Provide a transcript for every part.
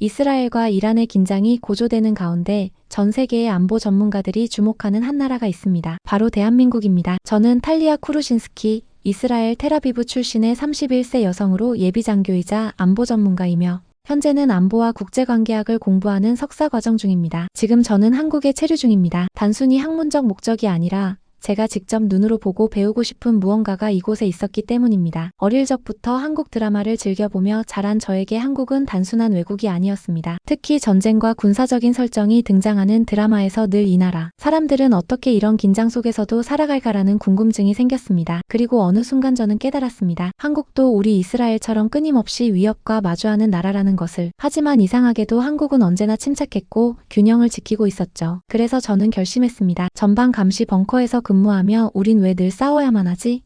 이스라엘과 이란의 긴장이 고조되는 가운데 전 세계의 안보 전문가들이 주목하는 한 나라가 있습니다. 바로 대한민국입니다. 저는 탈리아 쿠루신스키, 이스라엘 텔아비브 출신의 31세 여성으로 예비장교이자 안보 전문가이며 현재는 안보와 국제관계학을 공부하는 석사 과정 중입니다. 지금 저는 한국에 체류 중입니다. 단순히 학문적 목적이 아니라 제가 직접 눈으로 보고 배우고 싶은 무언가가 이곳에 있었기 때문입니다. 어릴 적부터 한국 드라마를 즐겨보며 자란 저에게 한국은 단순한 외국이 아니었습니다. 특히 전쟁과 군사적인 설정이 등장하는 드라마에서 늘 이 나라, 사람들은 어떻게 이런 긴장 속에서도 살아갈까라는 궁금증이 생겼습니다. 그리고 어느 순간 저는 깨달았습니다. 한국도 우리 이스라엘처럼 끊임없이 위협과 마주하는 나라라는 것을. 하지만 이상하게도 한국은 언제나 침착했고 균형을 지키고 있었죠. 그래서 저는 결심했습니다. 전방 감시 벙커에서 근무하며 우린 왜 늘 싸워야만 하지?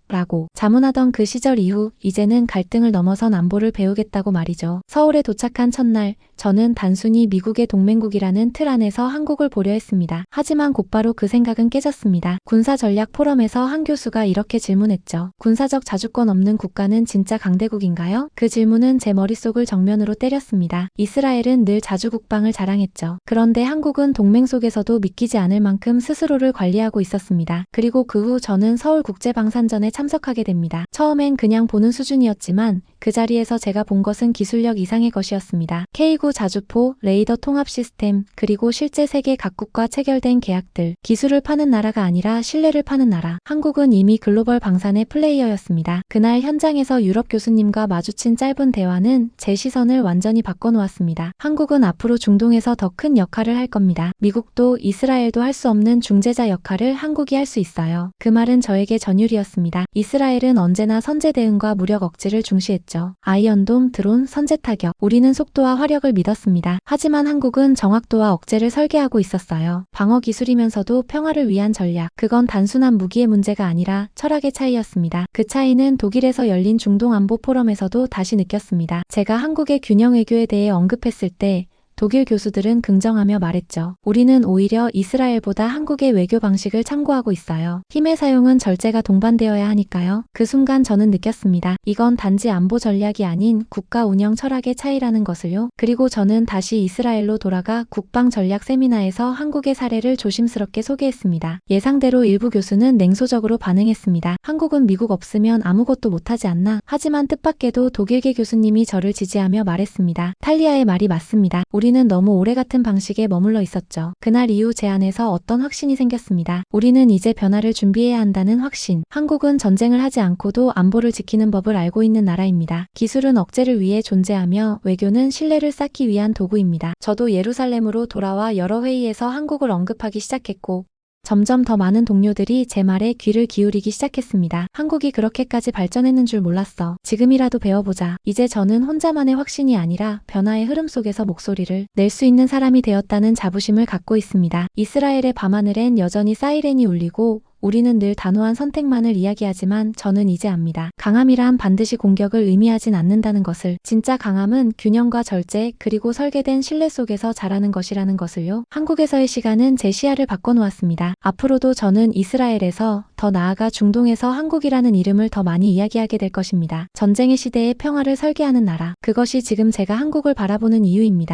라고 자문하던 그 시절 이후 이제는 갈등을 넘어선 안보를 배우겠다고 말이죠. 서울에 도착한 첫날 저는 단순히 미국의 동맹국이라는 틀 안에서 한국을 보려 했습니다. 하지만 곧바로 그 생각은 깨졌습니다. 군사전략 포럼에서 한 교수가 이렇게 질문했죠. 군사적 자주권 없는 국가는 진짜 강대국인가요? 그 질문은 제 머릿속을 정면으로 때렸습니다. 이스라엘은 늘 자주국방을 자랑했죠. 그런데 한국은 동맹 속에서도 믿기지 않을 만큼 스스로를 관리하고 있었습니다. 그리고 그 후 저는 서울국제방산전에 참석하게 됩니다. 처음엔 그냥 보는 수준이었지만 그 자리에서 제가 본 것은 기술력 이상의 것이었습니다. K9 자주포, 레이더 통합 시스템, 그리고 실제 세계 각국과 체결된 계약들. 기술을 파는 나라가 아니라 신뢰를 파는 나라. 한국은 이미 글로벌 방산의 플레이어였습니다. 그날 현장에서 유럽 교수님과 마주친 짧은 대화는 제 시선을 완전히 바꿔놓았습니다. 한국은 앞으로 중동에서 더 큰 역할을 할 겁니다. 미국도 이스라엘도 할 수 없는 중재자 역할을 한국이 할 수 있어요. 그 말은 저에게 전율이었습니다. 이스라엘은 언제나 선제 대응과 무력 억지를 중시했죠. 아이언돔, 드론, 선제 타격. 우리는 속도와 화력을 믿었습니다. 하지만 한국은 정확도와 억제를 설계하고 있었어요. 방어 기술이면서도 평화를 위한 전략. 그건 단순한 무기의 문제가 아니라 철학의 차이였습니다. 그 차이는 독일에서 열린 중동 안보 포럼에서도 다시 느꼈습니다. 제가 한국의 균형 외교에 대해 언급했을 때 독일 교수들은 긍정하며 말했죠. 우리는 오히려 이스라엘보다 한국의 외교 방식을 참고하고 있어요. 힘의 사용은 절제가 동반되어야 하니까요. 그 순간 저는 느꼈습니다. 이건 단지 안보 전략이 아닌 국가 운영 철학의 차이라는 것을요. 그리고 저는 다시 이스라엘로 돌아가 국방 전략 세미나에서 한국의 사례를 조심스럽게 소개했습니다. 예상대로 일부 교수는 냉소적으로 반응했습니다. 한국은 미국 없으면 아무것도 못하지 않나? 하지만 뜻밖에도 독일계 교수님이 저를 지지하며 말했습니다. 탈리아의 말이 맞습니다. 우리는 너무 오래 같은 방식에 머물러 있었죠. 그날 이후 제 안에서 어떤 확신이 생겼습니다. 우리는 이제 변화를 준비해야 한다는 확신. 한국은 전쟁을 하지 않고도 안보를 지키는 법을 알고 있는 나라입니다. 기술은 억제를 위해 존재하며 외교는 신뢰를 쌓기 위한 도구입니다. 저도 예루살렘으로 돌아와 여러 회의에서 한국을 언급하기 시작했고 점점 더 많은 동료들이 제 말에 귀를 기울이기 시작했습니다. 한국이 그렇게까지 발전했는 줄 몰랐어. 지금이라도 배워보자. 이제 저는 혼자만의 확신이 아니라 변화의 흐름 속에서 목소리를 낼 수 있는 사람이 되었다는 자부심을 갖고 있습니다. 이스라엘의 밤하늘엔 여전히 사이렌이 울리고 우리는 늘 단호한 선택만을 이야기하지만 저는 이제 압니다. 강함이란 반드시 공격을 의미하진 않는다는 것을. 진짜 강함은 균형과 절제 그리고 설계된 신뢰 속에서 자라는 것이라는 것을요. 한국에서의 시간은 제 시야를 바꿔놓았습니다. 앞으로도 저는 이스라엘에서 더 나아가 중동에서 한국이라는 이름을 더 많이 이야기하게 될 것입니다. 전쟁의 시대에 평화를 설계하는 나라. 그것이 지금 제가 한국을 바라보는 이유입니다.